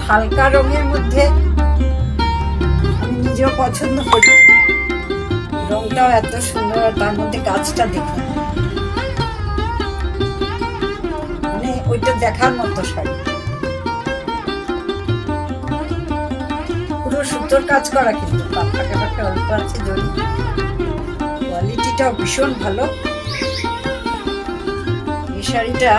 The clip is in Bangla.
হালকা রঙের মধ্যে আমি নিজেও পছন্দ করি, রংটাও এত সুন্দর, তার মধ্যে কাজটা দেখি মানে ওইটা দেখার মতো শাড়ি। পুরো সুতোর কাজ করা, কিন্তু ফাঁকা ফাঁকা অল্প আছে জড়ি। কোয়ালিটিটাও ভীষণ ভালো। এই শাড়িটা